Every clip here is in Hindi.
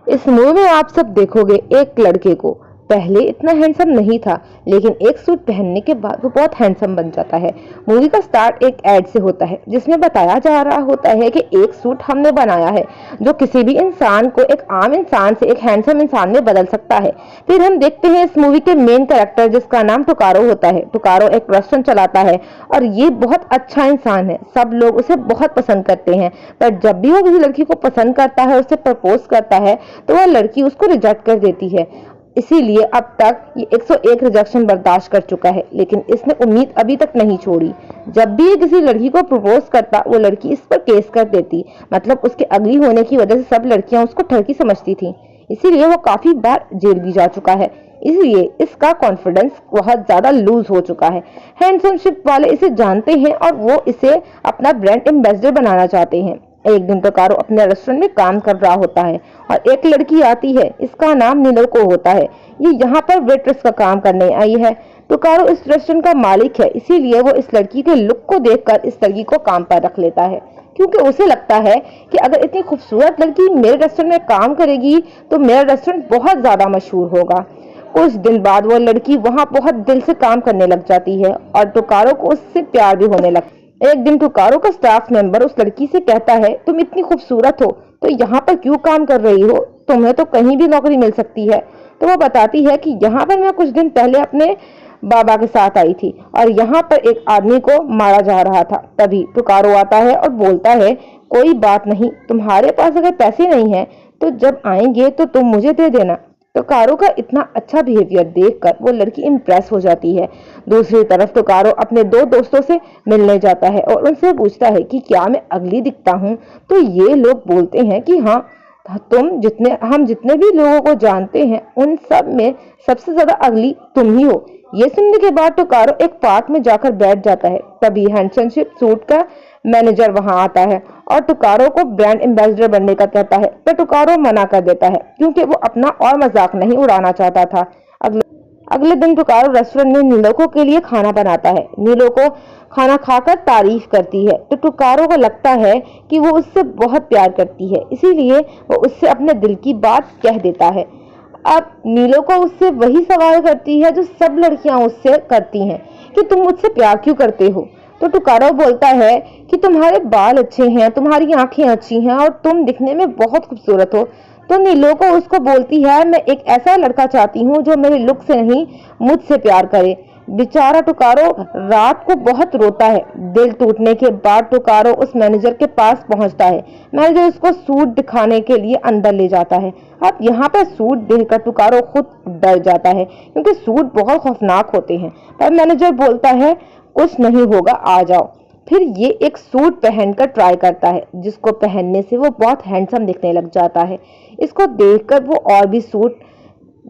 इस मूवी में आप सब देखोगे एक लड़के को पहले इतना हैंडसम नहीं था, लेकिन एक सूट पहनने के बाद वो बहुत हैंडसम बन जाता है। मूवी का स्टार्ट एक एड से होता है जिसमें बताया जा रहा होता है कि एक सूट हमने बनाया है जो किसी भी इंसान को एक आम इंसान से एक हैंडसम इंसान में बदल सकता है। फिर हम देखते हैं इस मूवी के मेन कैरेक्टर जिसका नाम टुकारो होता है। टुकारो एक रेस्टोरेंट चलाता है और ये बहुत अच्छा इंसान है, सब लोग उसे बहुत पसंद करते हैं। पर जब भी वो किसी लड़की को पसंद करता है, उसे प्रपोज करता है, तो वह लड़की उसको रिजेक्ट कर देती है। इसीलिए अब तक ये 101 रिजेक्शन बर्दाश्त कर चुका है, लेकिन इसने उम्मीद अभी तक नहीं छोड़ी। जब भी ये किसी लड़की को प्रपोज करता, वो लड़की इस पर केस कर देती। मतलब उसके अगली होने की वजह से सब लड़कियां उसको ठगी समझती थी। इसीलिए वो काफी बार जेल भी जा चुका है। इसलिए इसका कॉन्फिडेंस बहुत ज्यादा लूज हो चुका है। हैंडसमशिप वाले इसे जानते हैं और वो इसे अपना ब्रांड एम्बेसडर बनाना चाहते हैं। एक दिन टुकारो अपने रेस्टोरेंट में काम कर रहा होता है और एक लड़की आती है, इसका नाम नीलोको होता है। ये यहाँ पर वेट्रेस का काम करने आई है। टुकारो इस रेस्टोरेंट का मालिक है, इसीलिए वो इस लड़की के लुक को देखकर इस लड़की को काम पर रख लेता है, क्योंकि उसे लगता है कि अगर इतनी खूबसूरत लड़की मेरे रेस्टोरेंट में काम करेगी तो मेरा रेस्टोरेंट बहुत ज्यादा मशहूर होगा। कुछ दिन बाद वो लड़की वहाँ बहुत दिल से काम करने लग जाती है और टुकारो को उससे प्यार भी होने लगता है। एक दिन टुकारो का स्टाफ मेंबर उस लड़की से कहता है, तुम इतनी खूबसूरत हो तो यहाँ पर क्यों काम कर रही हो, तुम्हें तो कहीं भी नौकरी मिल सकती है। तो वो बताती है कि यहाँ पर मैं कुछ दिन पहले अपने बाबा के साथ आई थी और यहाँ पर एक आदमी को मारा जा रहा था। तभी टुकारो आता है और बोलता है, कोई बात नहीं, तुम्हारे पास अगर पैसे नहीं है तो जब आएंगे तो तुम मुझे दे देना। टुकारो का इतना अच्छा बिहेवियर देखकर वो लड़की इम्प्रेस हो जाती है। दूसरी तरफ टुकारो अपने दो दोस्तों से मिलने जाता है और उनसे पूछता है कि क्या मैं अगली दिखता हूँ। तो ये लोग बोलते हैं कि हाँ, हम जितने भी लोगों को जानते हैं उन सब में सबसे ज्यादा अगली तुम ही हो। ये सुनने के बाद टुकारो एक पार्क में जाकर बैठ जाता है। तभी हैंडसमशिप सूट का मैनेजर वहां आता है और टुकारो को ब्रांड एम्बेसडर बनने का कहता है, पर टुकारो मना कर देता है क्योंकि वो अपना और मजाक नहीं उड़ाना चाहता था। अगले दिन टुकारो रेस्टोरेंट में नीलोको के लिए खाना बनाता है। नीलोको खाना खाकर तारीफ करती है तो टुकारो को लगता है कि वो उससे बहुत प्यार करती है, इसीलिए वो उससे अपने दिल की बात कह देता है। अब नीलोको उससे वही सवाल करती है जो सब लड़कियां उससे करती हैं कि तुम मुझसे प्यार क्यों करते हो। तो टुकारो बोलता है कि तुम्हारे बाल अच्छे हैं, तुम्हारी आंखें अच्छी हैं और तुम दिखने में बहुत खूबसूरत हो। तो नीलोको उसको बोलती है, मैं एक ऐसा लड़का चाहती हूँ जो मेरे लुक से नहीं मुझसे प्यार करे। बेचारा टुकारो रात को बहुत रोता है। दिल टूटने के बाद टुकारो उस मैनेजर के पास पहुंचता है। मैनेजर उसको सूट दिखाने के लिए अंदर ले जाता है। अब यहाँ पर सूट देखकर टुकारो खुद डर जाता है क्योंकि सूट बहुत खौफनाक होते हैं। पर मैनेजर बोलता है, कुछ नहीं होगा, आ जाओ। फिर ये एक सूट पहनकर ट्राई करता है, जिसको पहनने से वो बहुत हैंडसम दिखने लग जाता है। इसको देखकर वो और भी सूट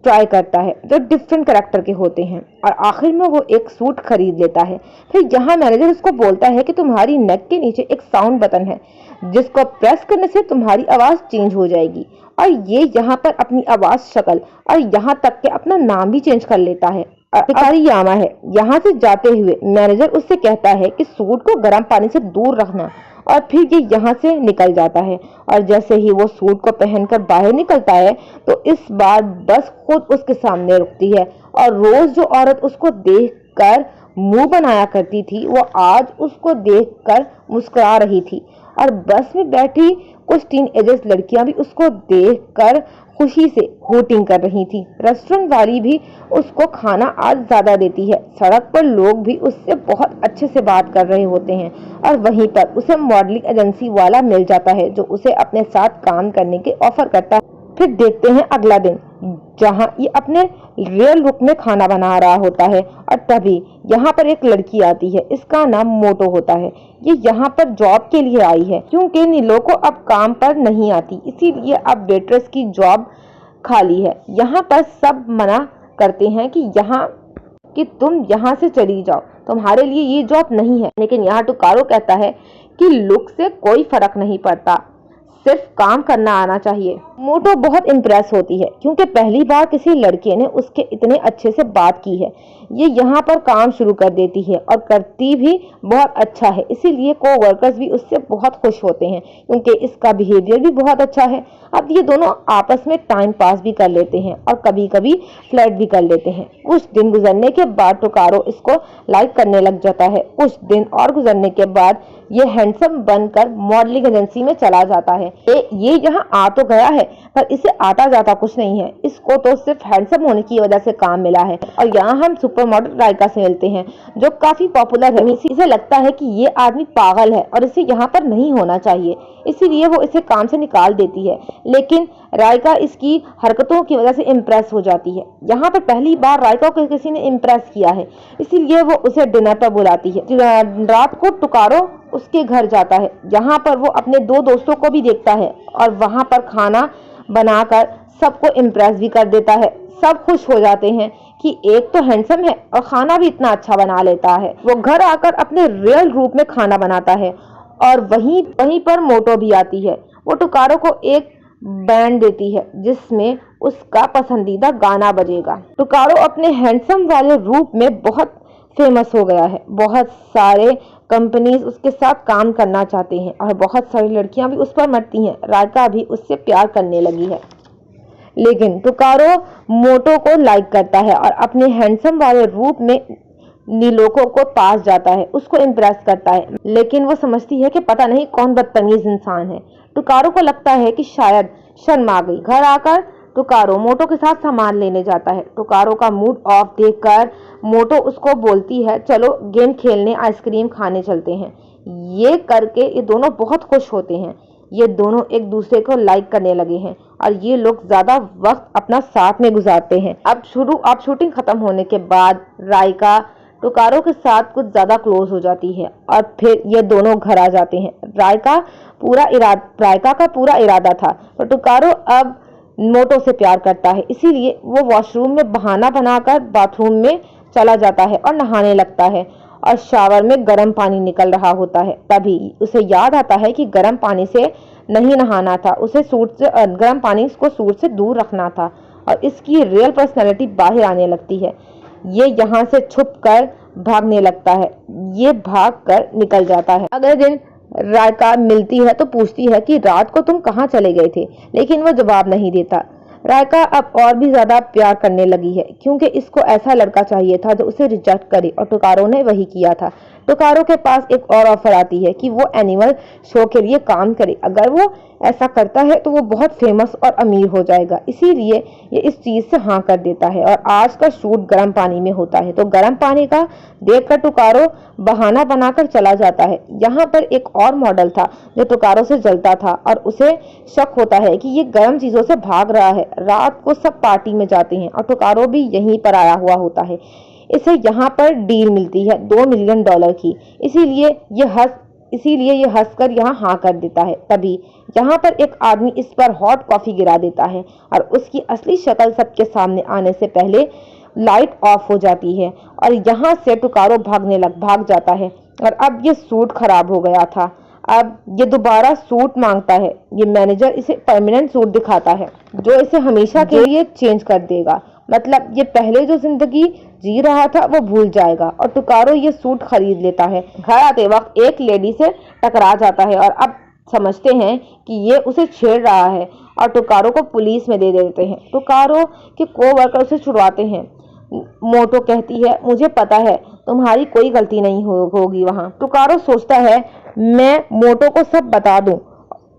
ट्राई करता है जो डिफरेंट कैरेक्टर के होते हैं और आखिर में वो एक सूट खरीद लेता है। फिर यहाँ मैनेजर उसको बोलता है कि तुम्हारी नेक के नीचे एक साउंड बटन है जिसको प्रेस करने से तुम्हारी आवाज चेंज हो जाएगी। और ये यहाँ पर अपनी आवाज, शक्ल और यहाँ तक के अपना नाम भी चेंज कर लेता है। अधिकारी यामा है। यहाँ से जाते हुए मैनेजर उससे कहता है कि सूट को गर्म पानी से दूर रखना और फिर ये यहाँ से निकल जाता है। और जैसे ही वो सूट को पहनकर बाहर निकलता है तो इस बार बस खुद उसके सामने रुकती है और रोज जो औरत उसको देखकर मुंह बनाया करती थी वो आज उसको देखकर मुस्कुरा रही थी। और बस में बैठी कुछ टीनएजर्स लड़कियां भी उसको देखकर खुशी से होटिंग कर रही थी। रेस्टोरेंट वाली भी उसको खाना आज ज्यादा देती है। सड़क पर लोग भी उससे बहुत अच्छे से बात कर रहे होते हैं और वहीं पर उसे मॉडलिंग एजेंसी वाला मिल जाता है जो उसे अपने साथ काम करने के ऑफर करता है। फिर देखते हैं अगला दिन जहां ये अपने रियल लुक में खाना बना रहा होता है और तभी यहाँ पर एक लड़की आती है। इसका नाम मोटो होता है। ये यहाँ पर जॉब के लिए आई है क्योंकि नीलोको अब काम पर नहीं आती, इसीलिए अब वेट्रेस की जॉब खाली है। यहाँ पर सब मना करते हैं कि तुम यहाँ से चली जाओ, तुम्हारे लिए ये जॉब नहीं है। लेकिन यहाँ टुकारो कहता है कि लुक से कोई फर्क नहीं पड़ता, सिर्फ काम करना आना चाहिए। मोटो बहुत इम्प्रेस होती है क्योंकि पहली बार किसी लड़के ने उसके इतने अच्छे से बात की है। ये यहाँ पर काम शुरू कर देती है और करती भी बहुत अच्छा है, इसीलिए कोवर्कर्स भी उससे बहुत खुश होते हैं क्योंकि इसका बिहेवियर भी बहुत अच्छा है। अब ये दोनों आपस में टाइम पास भी कर लेते हैं और कभी कभी फ्लर्ट भी कर लेते हैं। कुछ दिन गुजरने के बाद टोकारो इसको लाइक करने लग जाता है। कुछ दिन और गुजरने के बाद ये हैंडसम बनकर मॉडलिंग एजेंसी में चला जाता है। ये यहाँ आ तो गया है पर इसे आता जाता कुछ नहीं है, इसको तो सिर्फ हैंडसम होने की वजह से काम मिला है। और यहाँ हम सुपर मॉडल राइका से मिलते हैं जो काफी पॉपुलर है। इसे लगता है कि ये आदमी पागल है और इसे यहाँ पर नहीं होना चाहिए, इसीलिए वो इसे काम से निकाल देती है। लेकिन राइका इसकी हरकतों की वजह से इम्प्रेस हो जाती है। यहाँ पर पहली बार राइका को किसी ने इम्प्रेस किया है, इसीलिए वो उसे डिनर पर बुलाती है। रात को टोकारो उसके घर जाता है, यहाँ पर वो अपने दो दोस्तों को भी देखता है और वहाँ पर खाना बनाकर सबको इम्प्रेस भी कर देता है। सब खुश हो जाते हैं कि एक तो हैंडसम है और खाना भी इतना अच्छा बना लेता है। वो घर आकर अपने रियल रूप में खाना बनाता है और वहीं पर मोटो भी आती है। वो टोकारो को एक बैंड देती है जिसमें उसका पसंदीदा गाना बजेगा। टोकारो अपने हैंडसम वाले रूप में बहुत फेमस हो गया है। बहुत सारे कंपनीज उसके साथ काम करना चाहते हैं और बहुत सारी लड़कियां भी उस पर मरती हैं। राइका भी उससे प्यार करने लगी है, लेकिन टोकारो मोटो को लाइक करता है और अपने हैंडसम वाले रूप में नीलोको को पास जाता है, उसको इम्प्रेस करता है। लेकिन वो समझती है कि पता नहीं कौन बदतमीज इंसान है। टोकारो को लगता है कि शायद शर्म आ गई। घर आकर टोकारो मोटो के साथ सामान लेने जाता है। टोकारो का मूड ऑफ देखकर मोटो उसको बोलती है, चलो गेम खेलने, आइसक्रीम खाने चलते हैं। ये करके ये दोनों बहुत खुश होते हैं। ये दोनों एक दूसरे को लाइक करने लगे हैं और ये लोग ज्यादा वक्त अपना साथ में गुजारते हैं। अब शूटिंग खत्म होने के बाद राइका टोकारो के साथ कुछ ज्यादा क्लोज हो जाती है और फिर ये दोनों घर आ जाते हैं। राइका का पूरा इरादा था पर टोकारो अब मोटो से प्यार करता है, इसीलिए वो वॉशरूम में बहाना बनाकर बाथरूम में चला जाता है और नहाने लगता है और शावर में गर्म पानी निकल रहा होता है। तभी उसे याद आता है कि गर्म पानी से नहीं नहाना था, उसे गर्म पानी को सूट से दूर रखना था और इसकी रियल पर्सनैलिटी बाहर आने लगती है। ये यहाँ से छुप कर भागने लगता है, ये भाग कर निकल जाता है। अगले दिन राइका मिलती है तो पूछती है कि रात को तुम कहाँ चले गए थे, लेकिन वो जवाब नहीं देता। राइका अब और भी ज्यादा प्यार करने लगी है क्योंकि इसको ऐसा लड़का चाहिए था जो उसे रिजेक्ट करे और टोकारो ने वही किया था। टोकारो के पास एक और ऑफर आती है कि वो एनिमल शो के लिए काम करे। अगर वो ऐसा करता है तो वो बहुत फेमस और अमीर हो जाएगा, इसीलिए ये इस चीज से हाँ कर देता है। और आज का शूट गर्म पानी में होता है तो गर्म पानी का देखकर टोकारो बहाना बनाकर चला जाता है। यहाँ पर एक और मॉडल था जो टोकारो से जलता था और उसे शक होता है कि ये गर्म चीजों से भाग रहा है। रात को सब पार्टी में जाते हैं और टोकारो भी यहीं पर आया हुआ होता है। इसे यहाँ पर डील मिलती है $2 मिलियन की, इसीलिए ये हंसकर यहाँ हाँ कर देता है। तभी यहाँ पर एक आदमी इस पर हॉट कॉफी गिरा देता है और उसकी असली शक्ल सबके सामने आने से पहले लाइट ऑफ हो जाती है और यहाँ से टोकारो भाग जाता है। और अब ये सूट खराब हो गया था, अब ये दोबारा सूट मांगता है। ये मैनेजर इसे परमानेंट सूट दिखाता है जो इसे हमेशा के लिए चेंज कर देगा, मतलब ये पहले जो जिंदगी जी रहा था वो भूल जाएगा। और टोकारो ये सूट खरीद लेता है। घर आते वक्त एक लेडी से टकरा जाता है और अब समझते हैं कि ये उसे छेड़ रहा है और टोकारो को पुलिस में दे देते हैं। टोकारो के कोवर्कर उसे छुड़वाते हैं। मोटो कहती है, मुझे पता है तुम्हारी कोई गलती नहीं होगी वहाँ। टोकारो सोचता है मैं मोटो को सब बता दूं,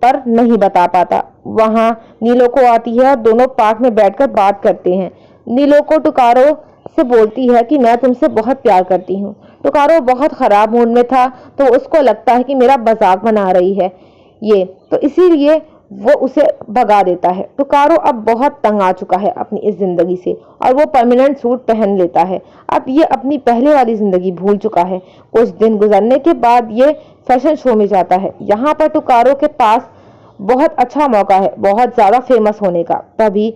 पर नहीं बता पाता। वहाँ नीलोको आती है और दोनों पार्क में बैठकर बात करते हैं। नीलोको टोकारो से बोलती है कि मैं तुमसे बहुत प्यार करती हूँ। टोकारो बहुत खराब मूड में था तो उसको लगता है कि मेरा मजाक बना रही है ये, तो इसीलिए वो उसे भगा देता है। टोकारो अब बहुत तंग आ चुका है अपनी इस जिंदगी से और वो परमानेंट सूट पहन लेता है। अब ये अपनी पहले वाली जिंदगी भूल चुका है। कुछ दिन गुजरने के बाद ये फैशन शो में जाता है। यहाँ पर टोकारो के पास बहुत अच्छा मौका है बहुत ज्यादा फेमस होने का। तभी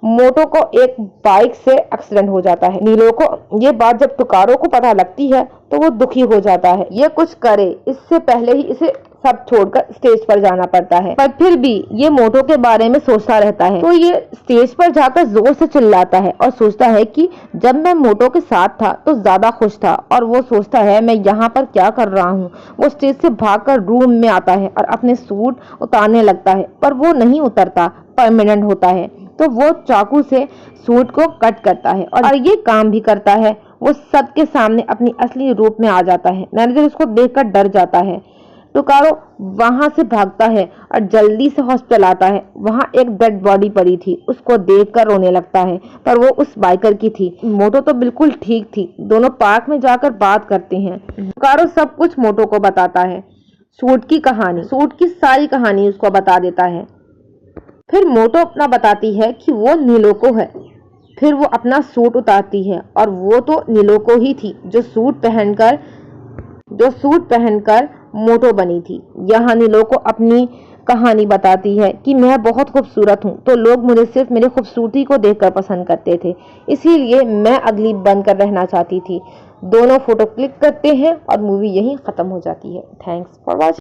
मोटो को एक बाइक से एक्सीडेंट हो जाता है। नीलो को ये बात जब तुकारो को पता लगती है तो वो दुखी हो जाता है। ये कुछ करे इससे पहले ही इसे सब छोड़कर स्टेज पर जाना पड़ता है, पर फिर भी ये मोटो के बारे में सोचता रहता है। तो ये स्टेज पर जाकर जोर से चिल्लाता है और सोचता है कि जब मैं मोटो के साथ था तो ज्यादा खुश था, और वो सोचता है मैं यहाँ पर क्या कर रहा हूँ। वो स्टेज से भागकर रूम में आता है और अपने सूट उतारने लगता है, पर वो नहीं उतरता, परमानेंट होता है। तो वो चाकू से सूट को कट करता है और ये काम भी करता है। वो सबके सामने अपनी असली रूप में आ जाता है। मैनेजर उसको देखकर डर जाता है। तुकारो वहां से भागता है और जल्दी से हॉस्पिटल आता है। वहां एक डेड बॉडी पड़ी थी। उसको देखकर रोने लगता है, पर वो उस बाइकर की थी। मोटो तो बिल्कुल ठीक थी। दोनों पार्क में जाकर बात करते हैं। तुकारो सब कुछ मोटो को बताता है, सूट की कहानी, सूट की सारी कहानी उसको बता देता है। फिर मोटो अपना बताती है कि वो नीलो को है। फिर वो अपना सूट उतारती है और वो तो नीलो को ही थी जो सूट पहनकर मोटो बनी थी। यहाँ नीलो को अपनी कहानी बताती है कि मैं बहुत खूबसूरत हूँ, तो लोग मुझे सिर्फ मेरी खूबसूरती को देखकर पसंद करते थे, इसीलिए मैं अगली बनकर रहना चाहती थी। दोनों फोटो क्लिक करते हैं और मूवी यहीं खत्म हो जाती है। Thanks for watching.